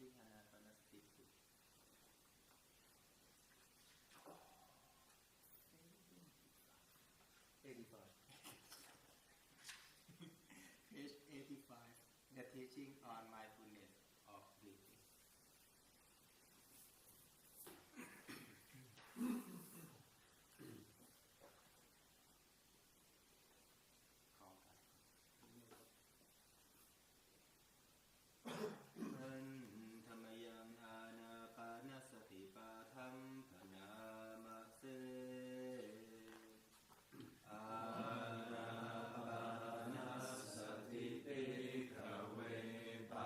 วิ่งอนาปานสติสุด85 page 85 the teaching on mindfulness of breathing ธรรมยังอานาปานสติปาทัมปนามะเสอานาปานสติปิกเวปา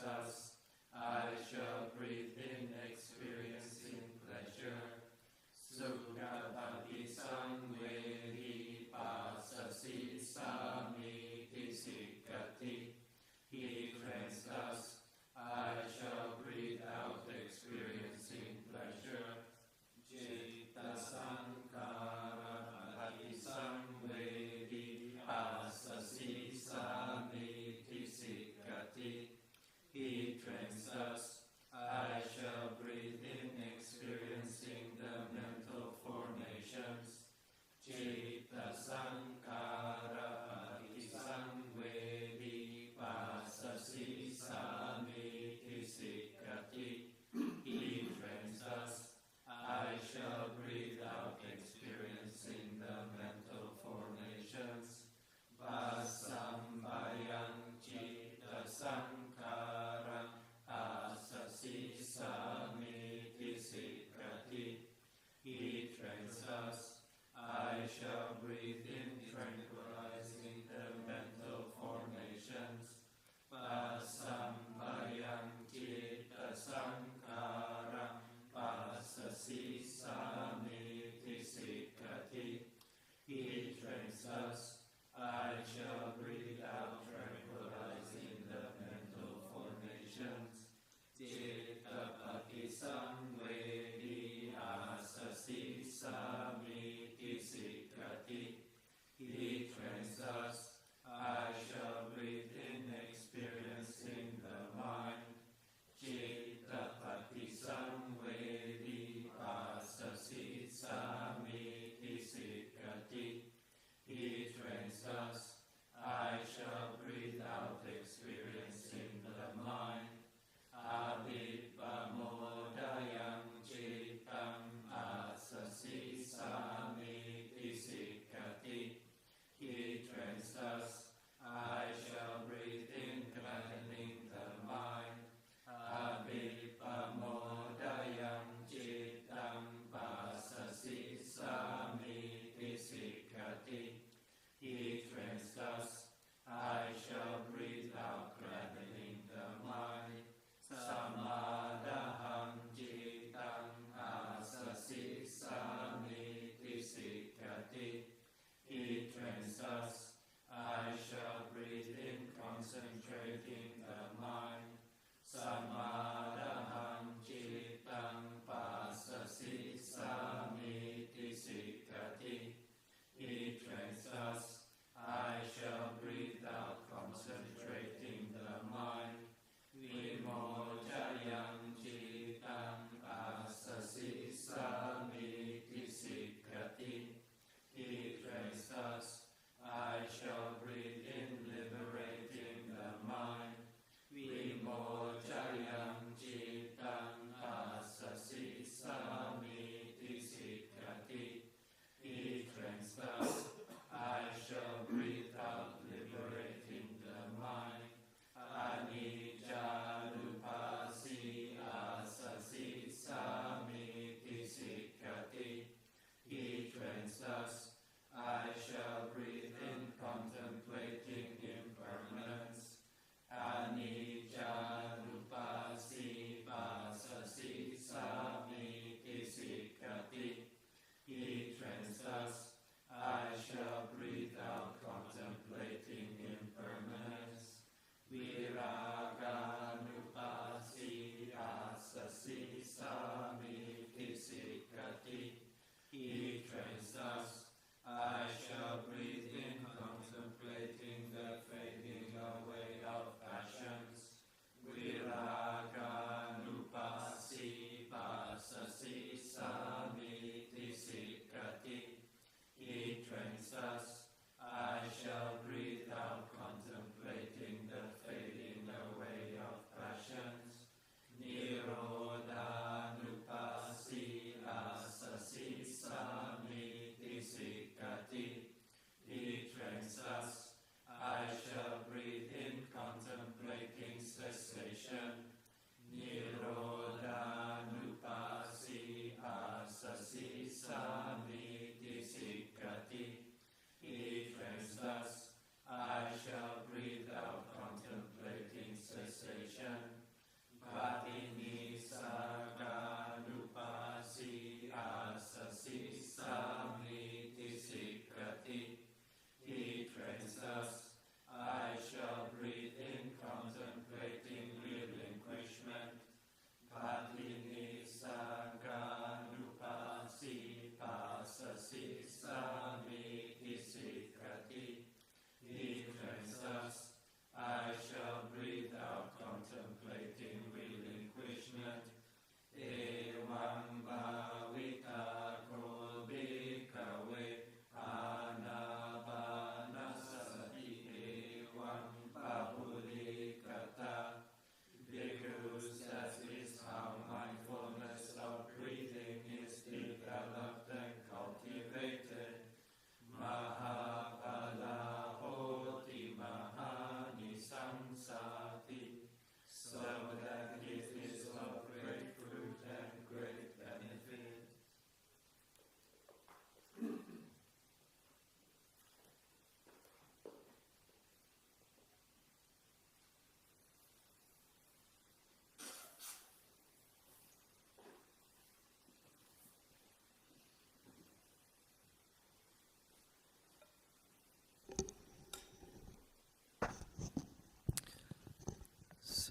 us. I shall breathe in, experiencing pleasure. Sukhabhati samvedhi pasasi samiti sikati. He trains us. I shall breathe out, experiencing pleasure. Citta sankara bhati samvedhi pasasi samiti sikati. He trains us. I shall breathe in, experiencing the mental formations. Citta sankara bhati samvedhi pasasi samiti sikati. He trains us. I shall breathe out, experiencing the mental formations. Vasambayang citta sankara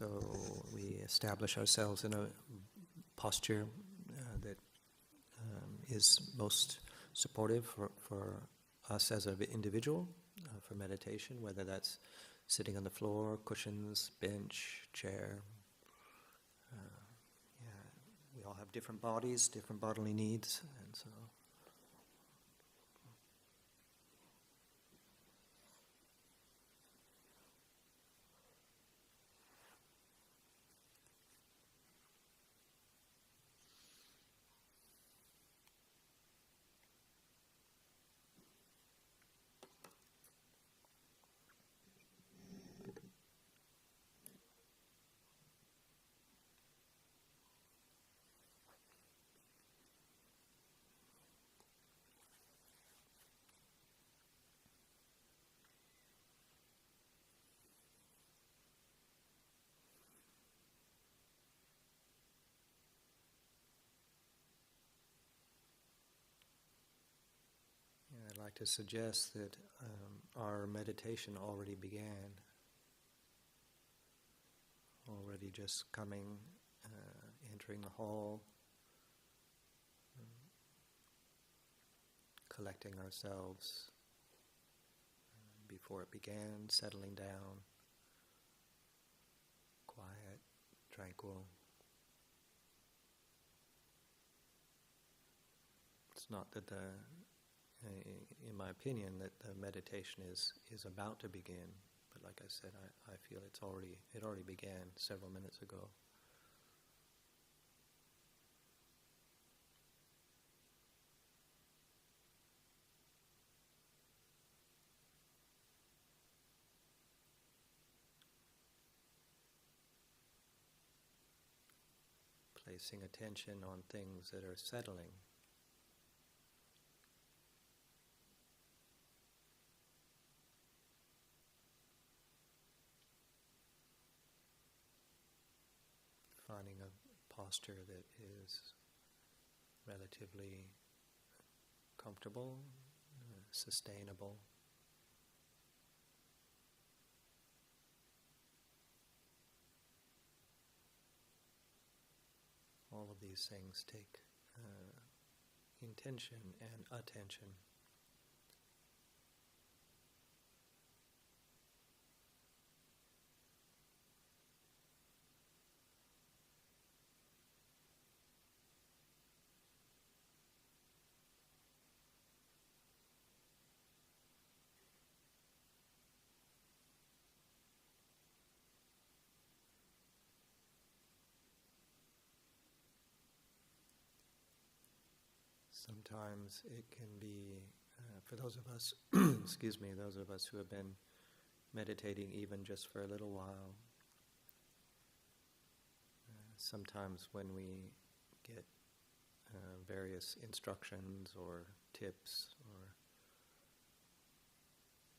So we establish ourselves in a posture that is most supportive for us as an individual for meditation, whether that's sitting on the floor, cushions, bench, chair. We all have different bodies, different bodily needs, and so. I'd like to suggest that our meditation already began, already just coming, entering the hall, collecting ourselves before it began, settling down, quiet, tranquil. It's not that in my opinion, that the meditation is about to begin, but like I said, I feel it already began several minutes ago. Placing attention on things that are settling. Finding a posture that is relatively comfortable, sustainable. All of these things take intention and attention. Sometimes it can be, for those of us, those of us who have been meditating even just for a little while, sometimes when we get various instructions or tips, or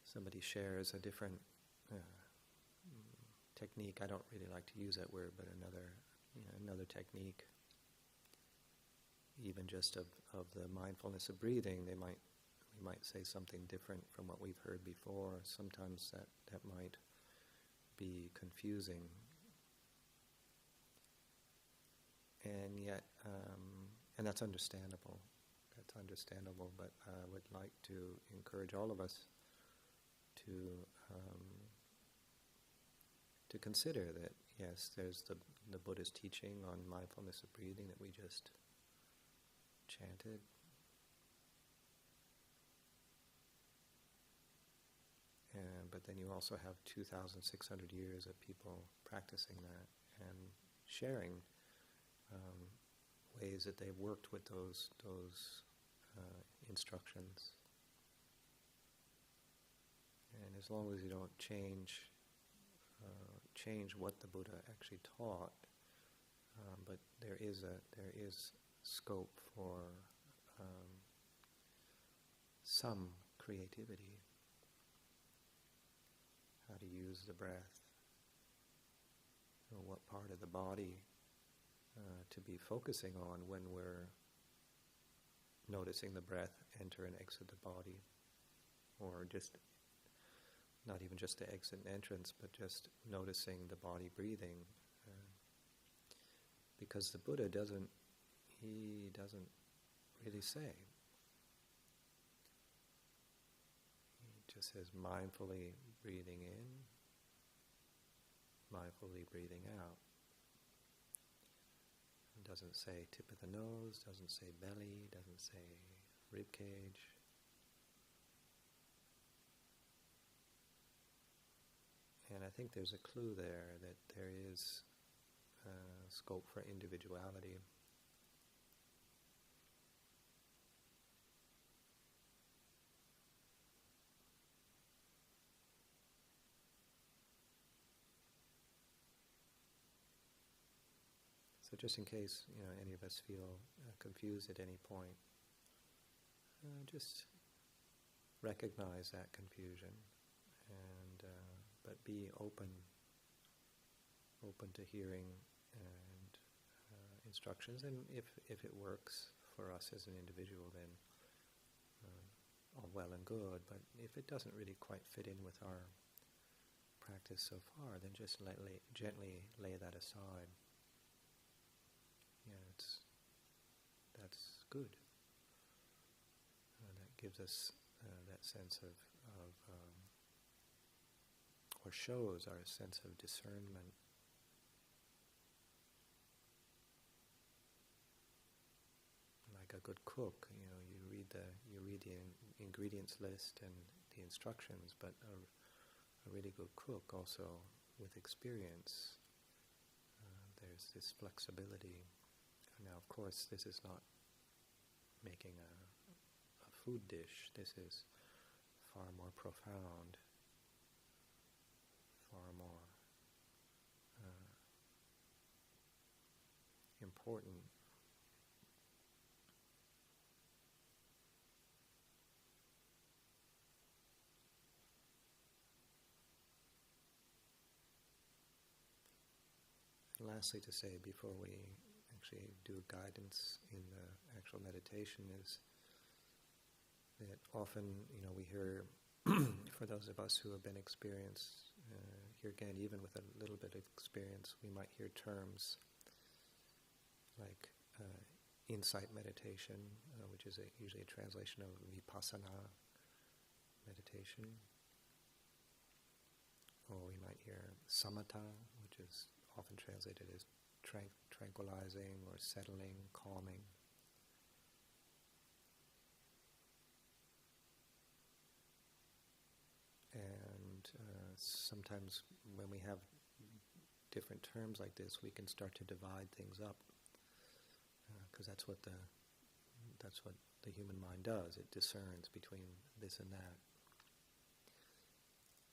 somebody shares a different technique, I don't really like to use that word, but another technique, even just of the mindfulness of breathing, we might say something different from what we've heard before. Sometimes that might be confusing, and yet, and that's understandable. That's understandable. But I would like to encourage all of us to consider that yes, there's the Buddhist teaching on mindfulness of breathing that we just chanted. But then you also have 2,600 years of people practicing that and sharing ways that they've worked with those instructions. And as long as you don't change what the Buddha actually taught, but there is scope for some creativity. How to use the breath, or what part of the body to be focusing on when we're noticing the breath enter and exit the body, or just not even just the exit and entrance, but just noticing the body breathing. Because the Buddha doesn't really say. He just says mindfully breathing in, mindfully breathing out. It doesn't say tip of the nose, doesn't say belly, doesn't say rib cage. And I think there's a clue there that there is scope for individuality. So just in case any of us feel confused at any point, just recognize that confusion, and but be open to hearing and instructions. And if it works for us as an individual, then all well and good. But if it doesn't really quite fit in with our practice so far, then just gently lay that aside. That's good. That gives us that sense of or shows our sense of discernment. Like a good cook, you read the ingredients list and the instructions, but a really good cook also, with experience, there's this flexibility. Now, of course, this is not making a food dish. This is far more profound, far more important. And lastly, to say before we actually do guidance in the actual meditation is that often, we hear, for those of us who have been experienced, here again, even with a little bit of experience, we might hear terms like insight meditation, which is usually a translation of vipassana meditation. Or we might hear samatha, which is often translated as tranquilizing or settling, calming. And sometimes when we have different terms like this, we can start to divide things up, because that's what the human mind does. It discerns between this and that,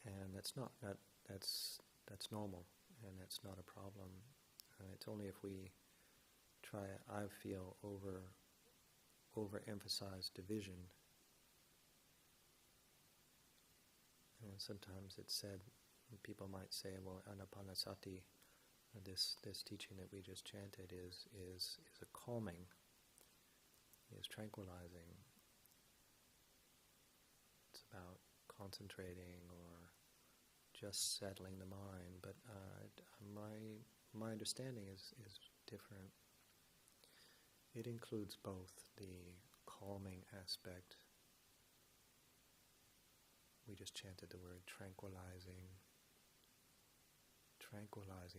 and that's normal, and that's not a problem. It's only if we try, I feel, overemphasize division. And sometimes it's said, people might say, well, anapanasati, this teaching that we just chanted is a calming, is tranquilizing. It's about concentrating or just settling the mind. But my understanding is different. It includes both the calming aspect. We just chanted the word tranquilizing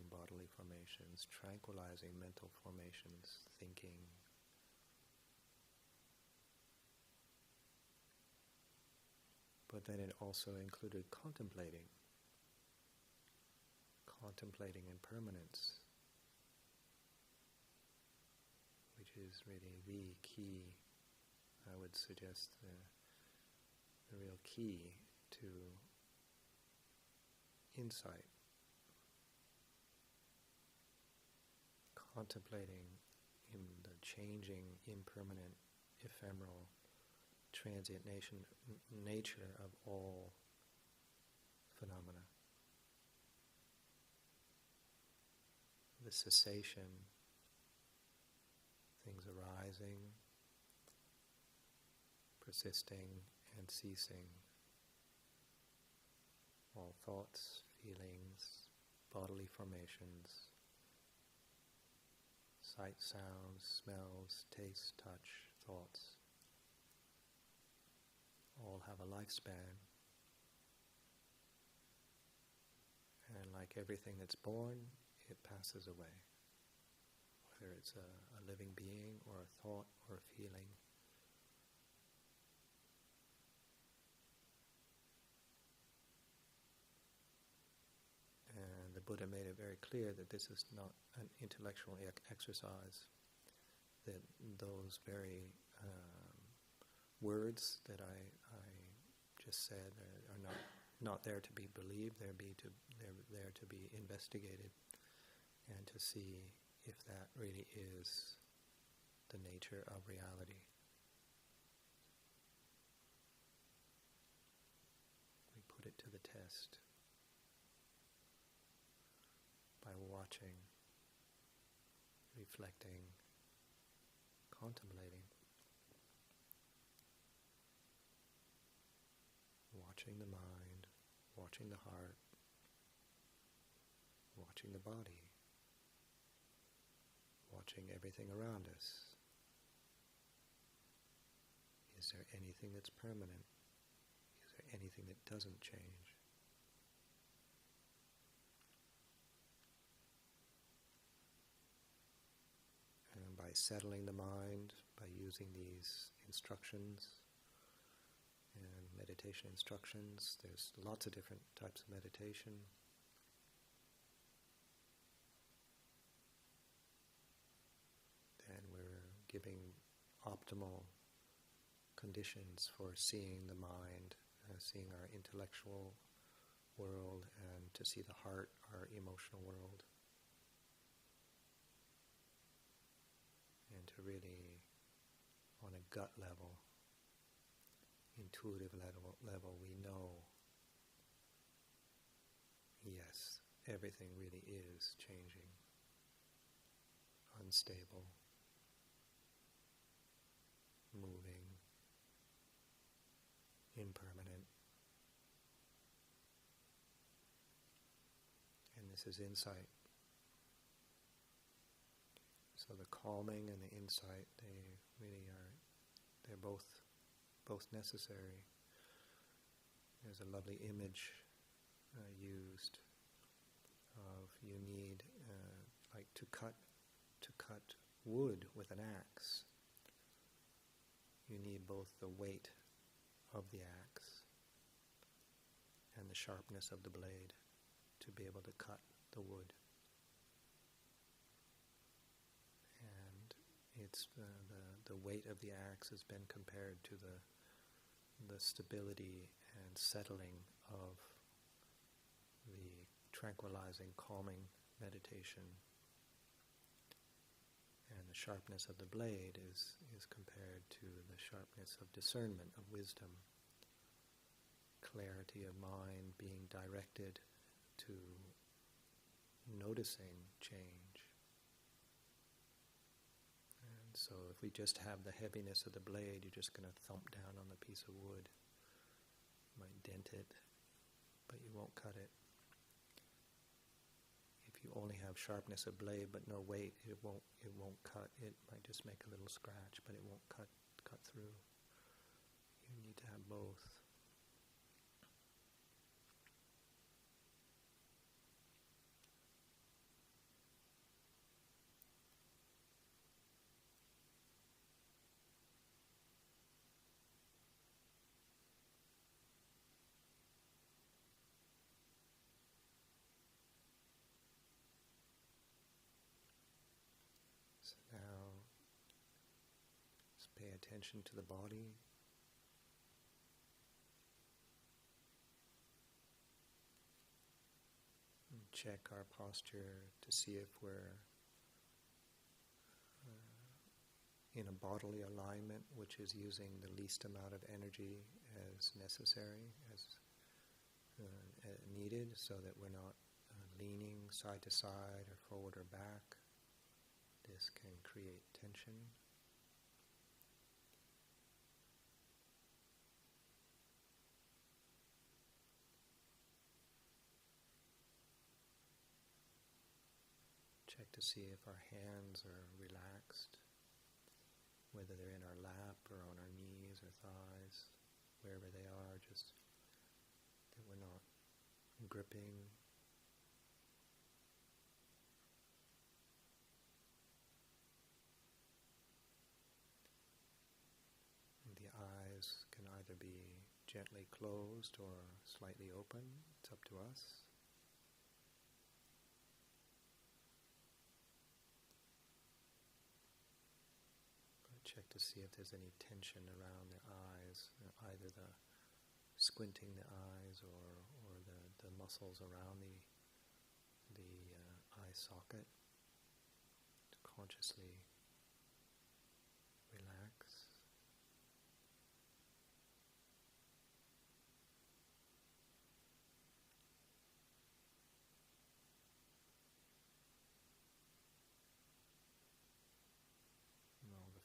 bodily formations, tranquilizing mental formations, thinking. But then it also included contemplating impermanence, which is really the key, I would suggest, the real key to insight. Contemplating in the changing, impermanent, ephemeral, transient nature of all phenomena. The cessation, things arising, persisting, and ceasing. all thoughts, feelings, bodily formations, sight, sounds, smells, taste, touch, thoughts, all have a lifespan. And like everything that's born, it passes away. Whether it's a living being or a thought or a feeling. And the Buddha made it very clear that this is not an intellectual exercise, that those very words that I just said are not there to be believed, they're there to be investigated and to see if that really is the nature of reality. We put it to the test by watching, reflecting, contemplating, watching the mind, watching the heart, watching the body, watching everything around us. Is there anything that's permanent? Is there anything that doesn't change? And by settling the mind, by using these instructions and meditation instructions, there's lots of different types of meditation. And we're giving optimal conditions for seeing the mind, seeing our intellectual world, and to see the heart, our emotional world. And to really, on a gut level, intuitive level, we know, yes, everything really is changing, unstable, moving, impermanent. And this is insight. So the calming and the insight, they really are, they're both necessary. There's a lovely image used of you need like to cut wood with an axe. You need both the weight of the axe and the sharpness of the blade to be able to cut the wood. And it's the weight of the axe has been compared to the stability and settling of the tranquilizing, calming meditation. And the sharpness of the blade is compared to the sharpness of discernment, of wisdom, clarity of mind being directed to noticing change. And so if we just have the heaviness of the blade, you're just going to thump down on the piece of wood. You might dent it, but you won't cut it. If you only have sharpness of blade but no weight, it won't cut. It might just make a little scratch, but it won't cut through. You need to have both. So now, just pay attention to the body. And check our posture to see if we're in a bodily alignment, which is using the least amount of energy as necessary, as needed, so that we're not leaning side to side or forward or back. This can create tension. Check to see if our hands are relaxed, whether they're in our lap or on our knees or thighs, wherever they are, just that we're not gripping. And the eyes can either be gently closed or slightly open. It's up to us. Check to see if there's any tension around the eyes, either the squinting the eyes or the muscles around the eye socket. To consciously relax.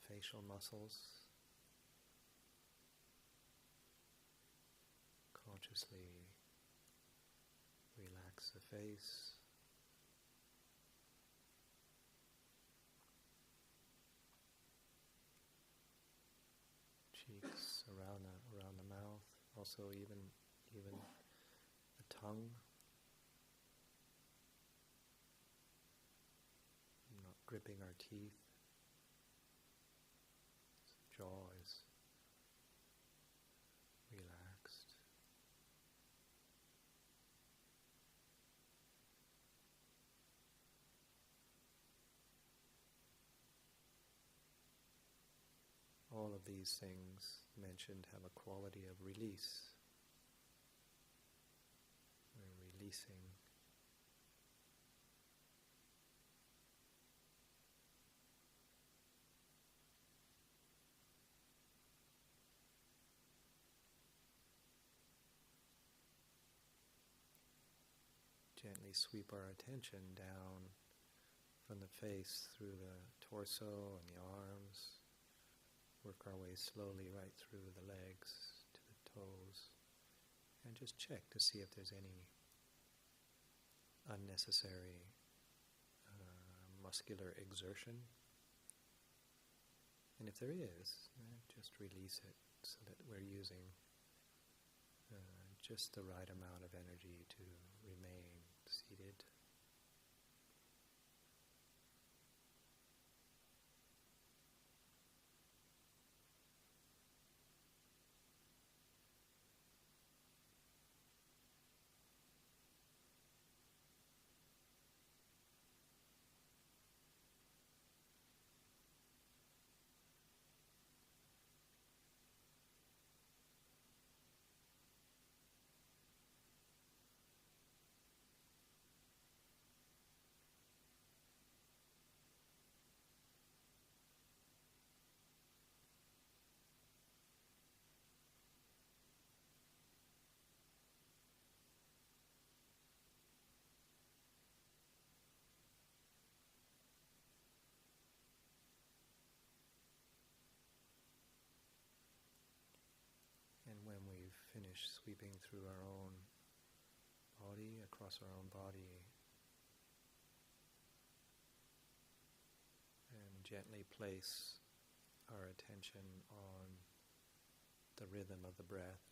Facial muscles, consciously relax the face, cheeks, around the mouth, also even the tongue. Not gripping our teeth. Jaw is relaxed. All of these things mentioned have a quality of release. We're releasing. Gently sweep our attention down from the face through the torso and the arms. Work our way slowly right through the legs to the toes. And just check to see if there's any unnecessary muscular exertion. And if there is, just release it so that we're using just the right amount of energy to remain seated. And when we've finished sweeping through our own body, across our own body, and gently place our attention on the rhythm of the breath.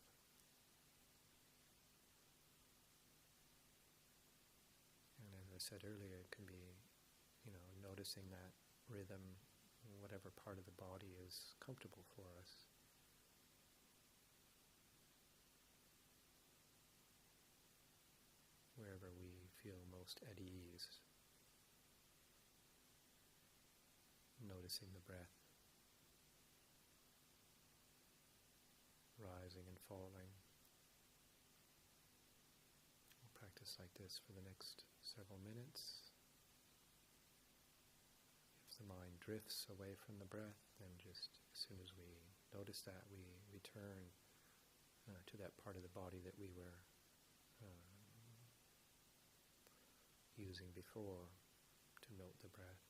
And as I said earlier, it can be, noticing that rhythm, whatever part of the body is comfortable for us. Wherever we feel most at ease, noticing the breath rising and falling. We'll practice like this for the next several minutes. If the mind drifts away from the breath, then just as soon as we notice that, we return to that part of the body that we were using before to note the breath.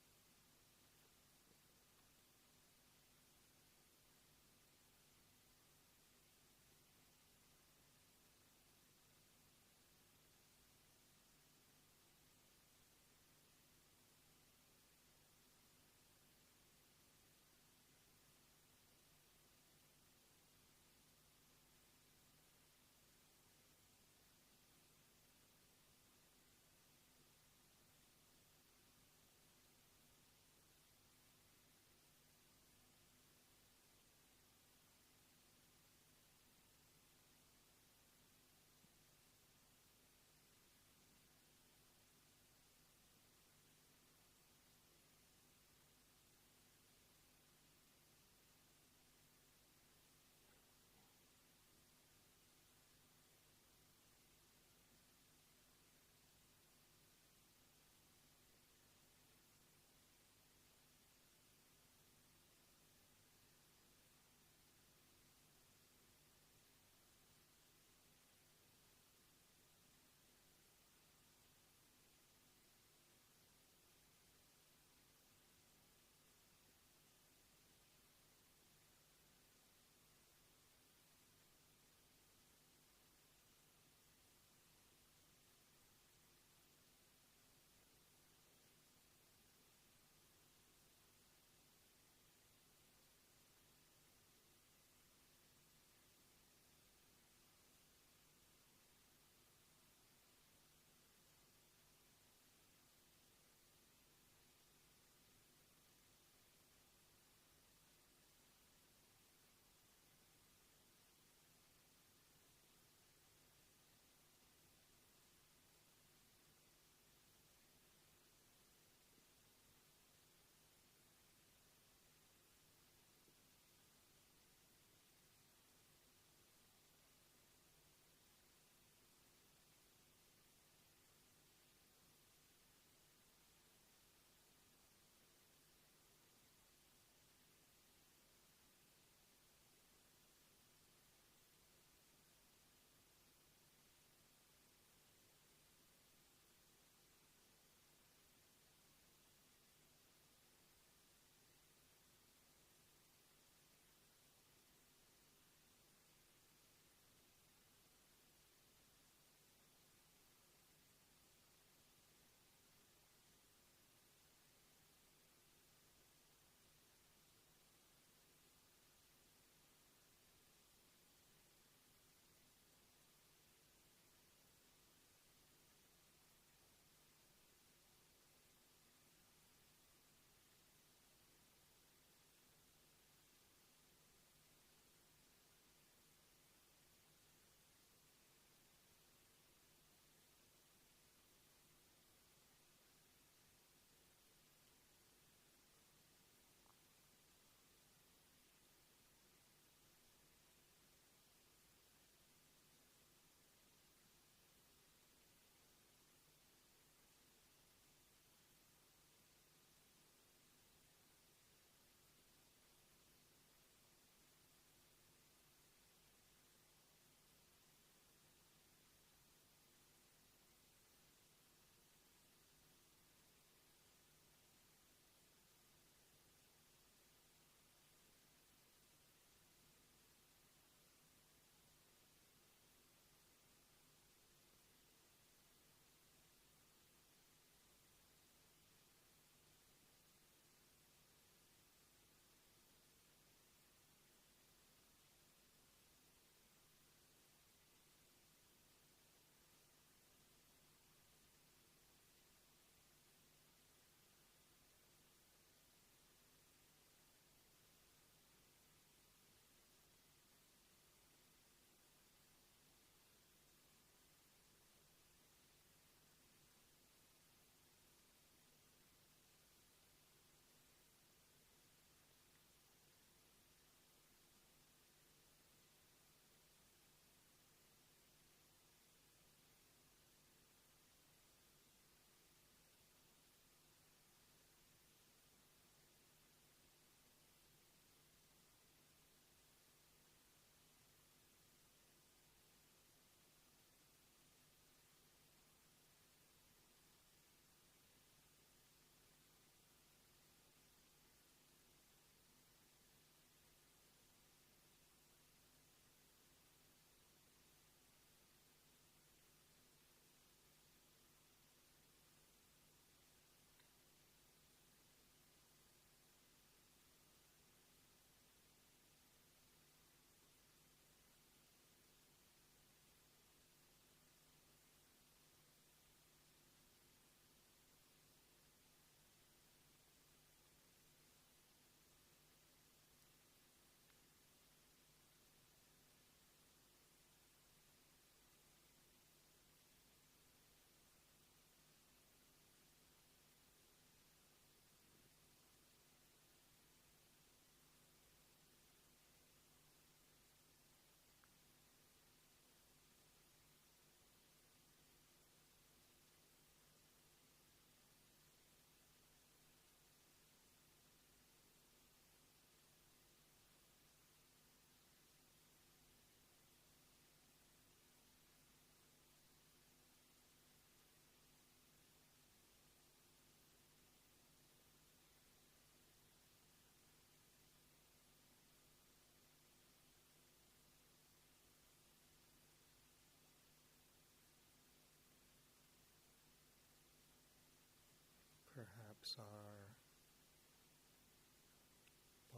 Perhaps our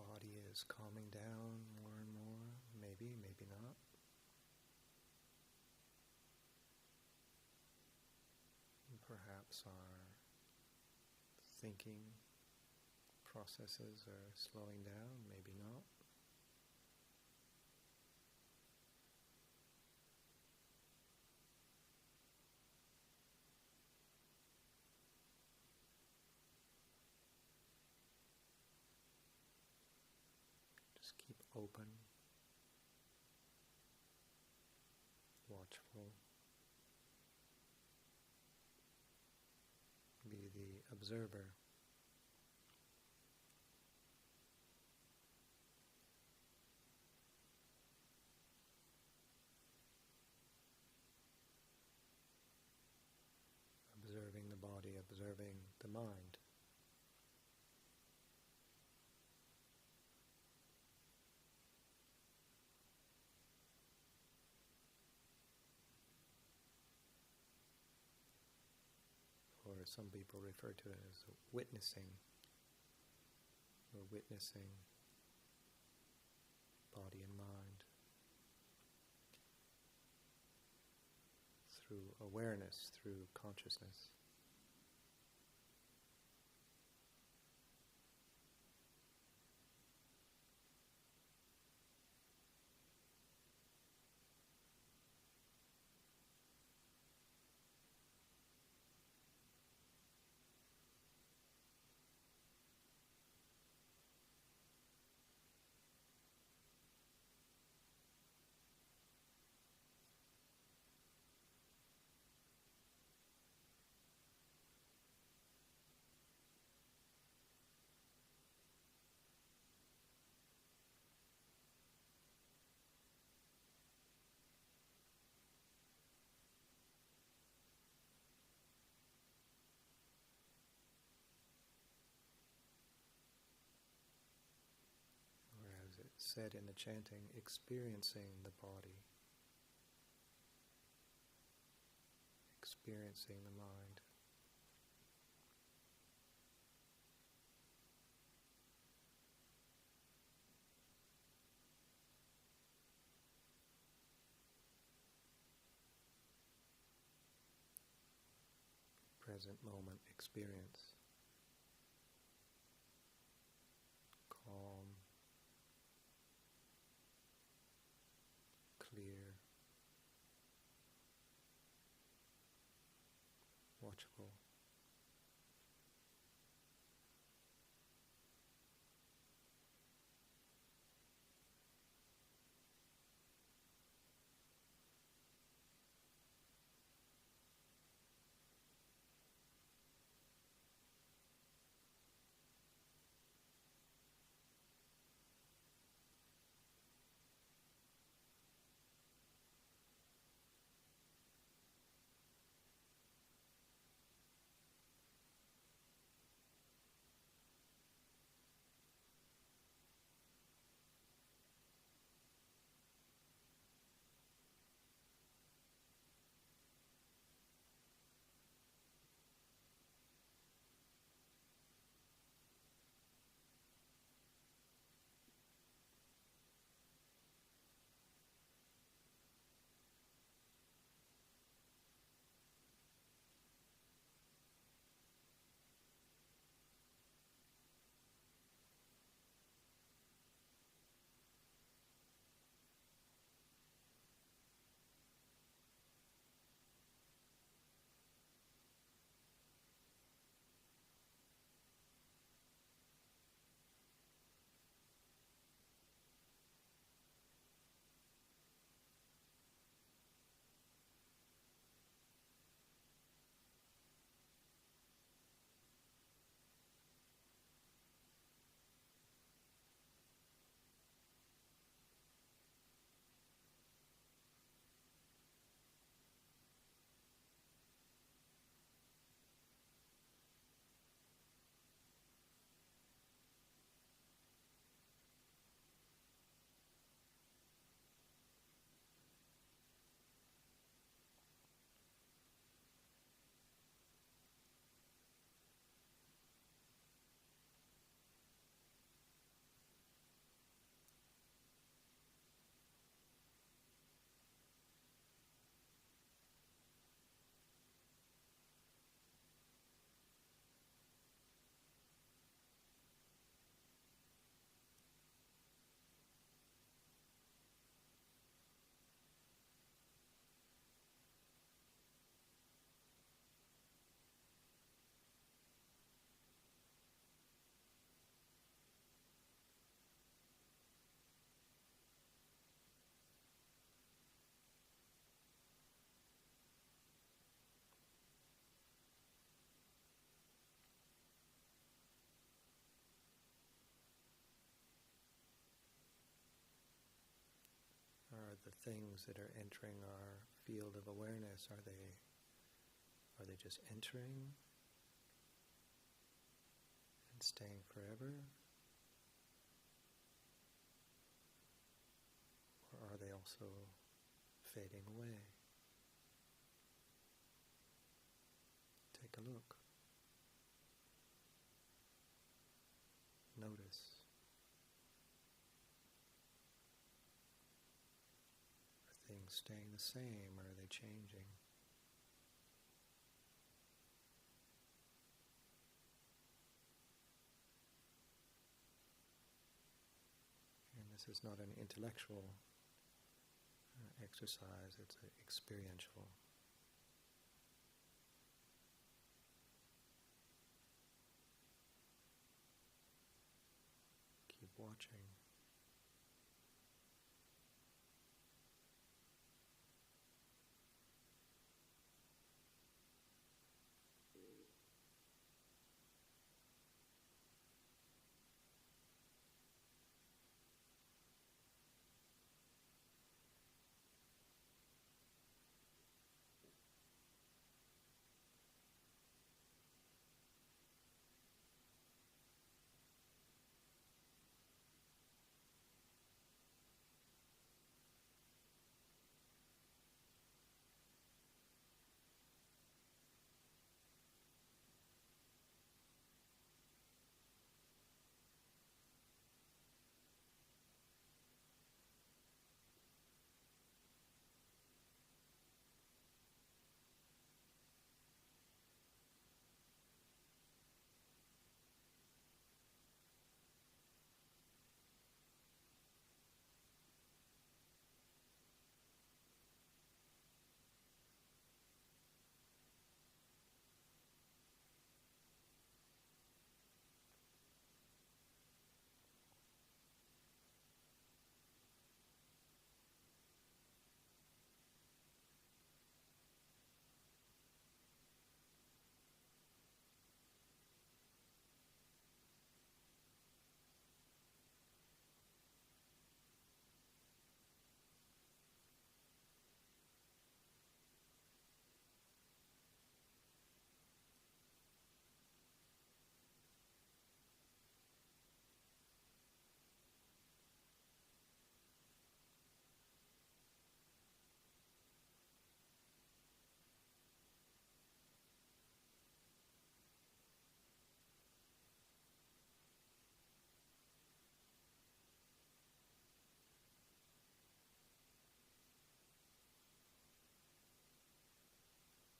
body is calming down more and more, maybe, maybe not. And perhaps our thinking processes are slowing down, maybe not. Just keep open, watchful. Be the observer. Observing the body, observing the mind. Or some people refer to it as witnessing. We're witnessing body and mind through awareness, through consciousness. As it said in the chanting, experiencing the body, experiencing the mind. Present moment experience. Calm. Clear, watchful. things that are entering our field of awareness, are they just entering and staying forever? Or are they also fading away? Take a look. Notice. Are things staying the same, or are they changing? And this is not an intellectual exercise, it's experiential. Keep watching.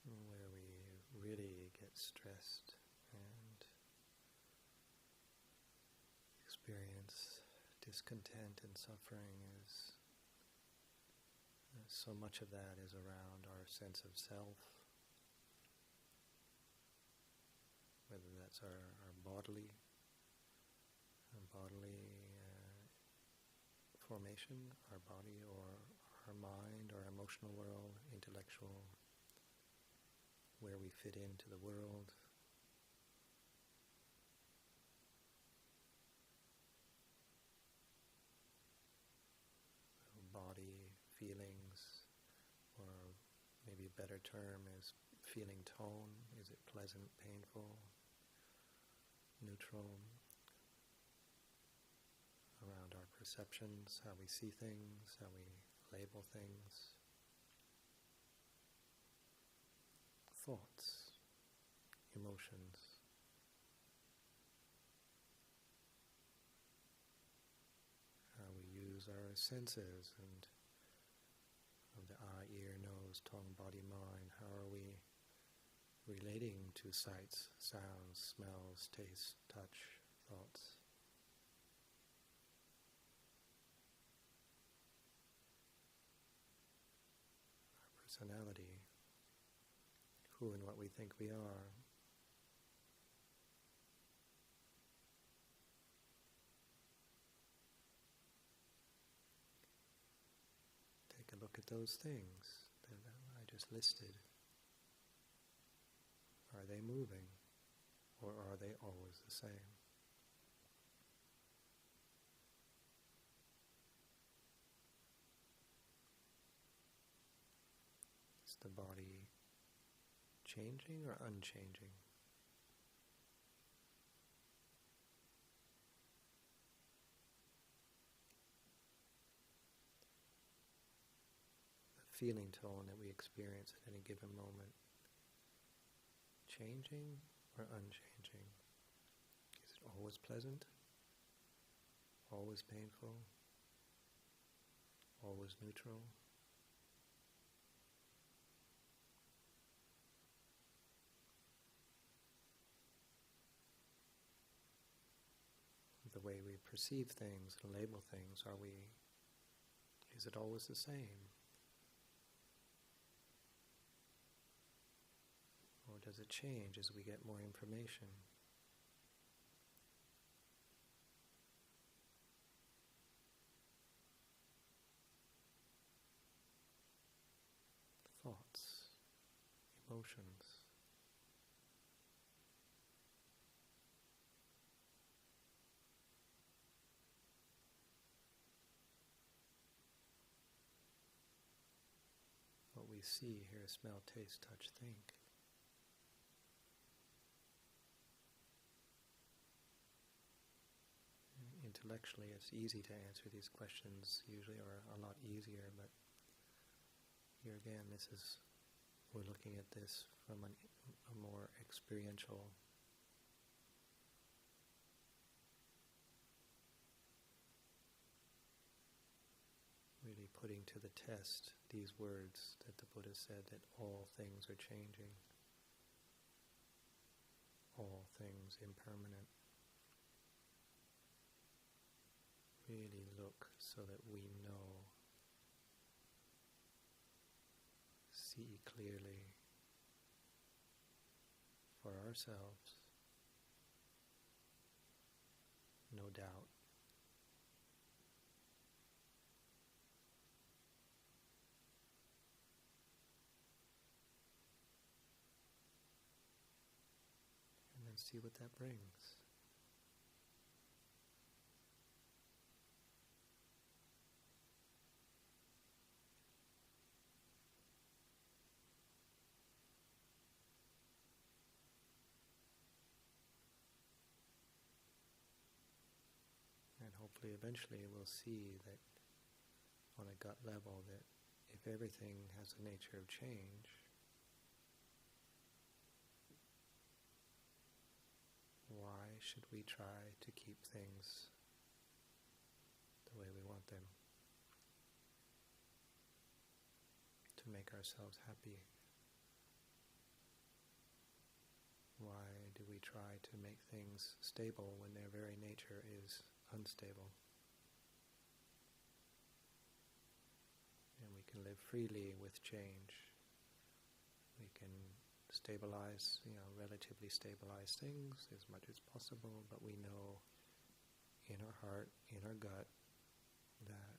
Where we really get stressed and experience discontent and suffering is so much of that is around our sense of self, whether that's our bodily formation, our body, or our mind, our emotional world, intellectual, where we fit into the world. Body, feelings, or maybe a better term is feeling tone. Is it pleasant, painful, neutral? Around our perceptions, how we see things, how we label things. Thoughts, emotions. How we use our senses and of the eye, ear, nose, tongue, body, mind. How are we relating to sights, sounds, smells, taste, touch, thoughts? Our personality, who and what we think we are. Take a look at those things that I just listed. Are they moving, or are they always the same? Is the body changing or unchanging? The feeling tone that we experience at any given moment, changing or unchanging? Is it always pleasant? Always painful? Always neutral? The way we perceive things and label things, is it always the same? Or does it change as we get more information? Thoughts, emotions. What we see, hear, smell, taste, touch, think. Intellectually, it's easy to answer these questions usually, or a lot easier, but here again, we're looking at this from a more experiential really putting to the test these words that the Buddha said, that all things are changing, all things impermanent. Really look so that we know, see clearly for ourselves, no doubt. And then see what that brings. And hopefully eventually we'll see that on a gut level that if everything has a nature of change, why should we try to keep things the way we want them? To make ourselves happy? Why do we try to make things stable when their very nature is unstable? And we can live freely with change. We can stabilize, relatively stabilize things as much as possible, but we know in our heart, in our gut, that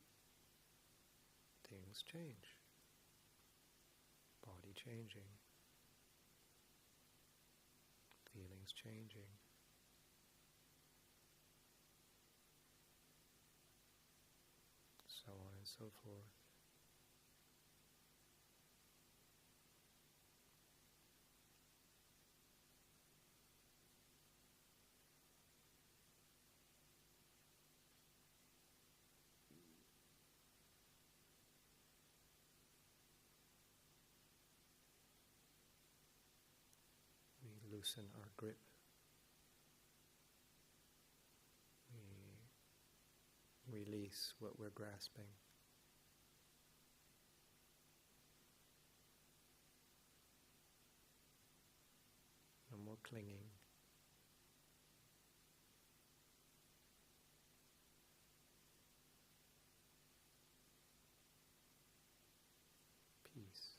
things change. Body changing. Feelings changing. So on and so forth. We loosen our grip. We release what we're grasping. No more clinging. Peace.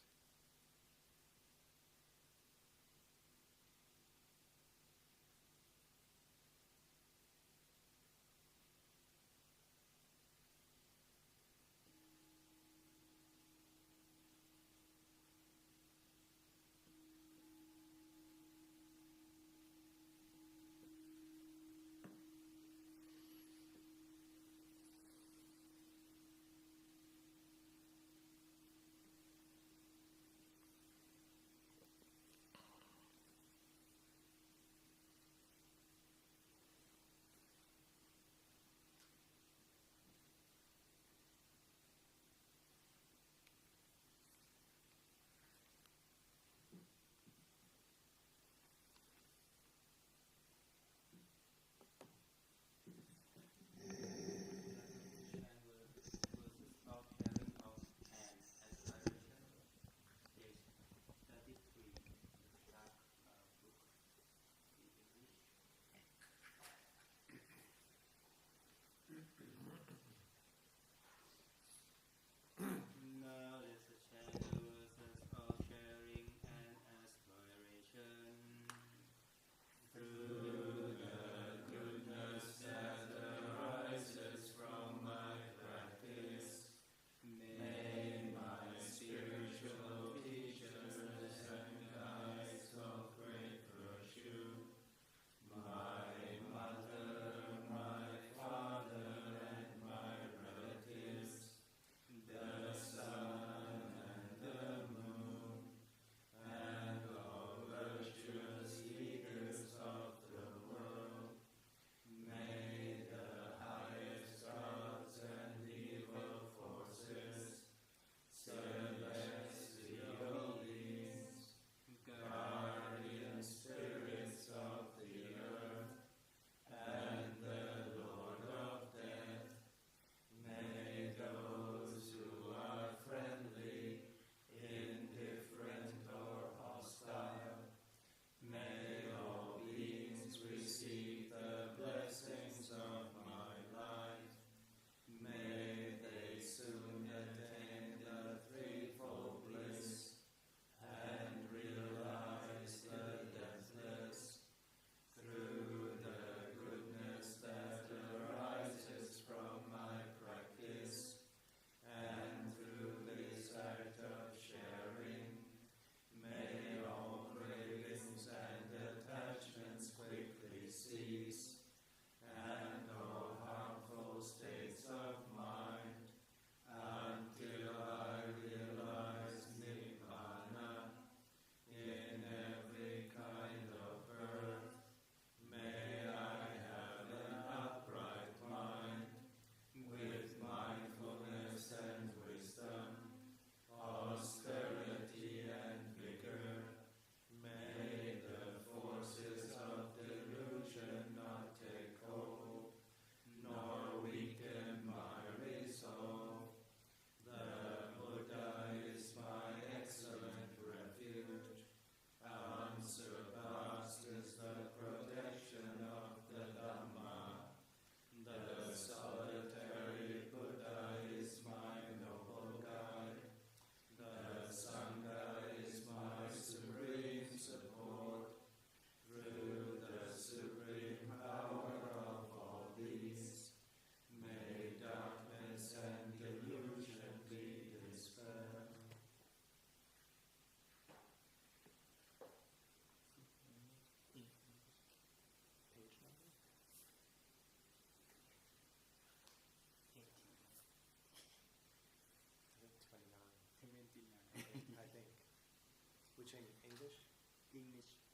teaching English? English.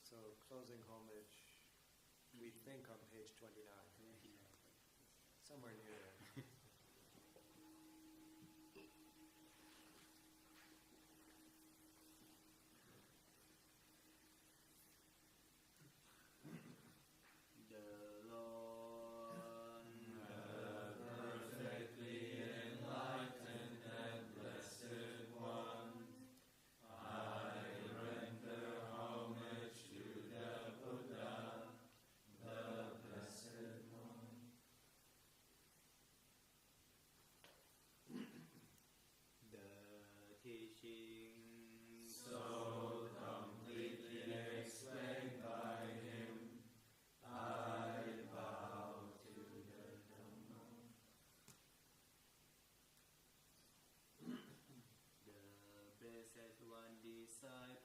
So closing homage, we think on page 29, somewhere near there. The Lord, perfectly enlightened and blessed one, I render homage to the Buddha, the blessed one. the teaching So completely explained by him, I bow to the Dhamma. the blessed one disciple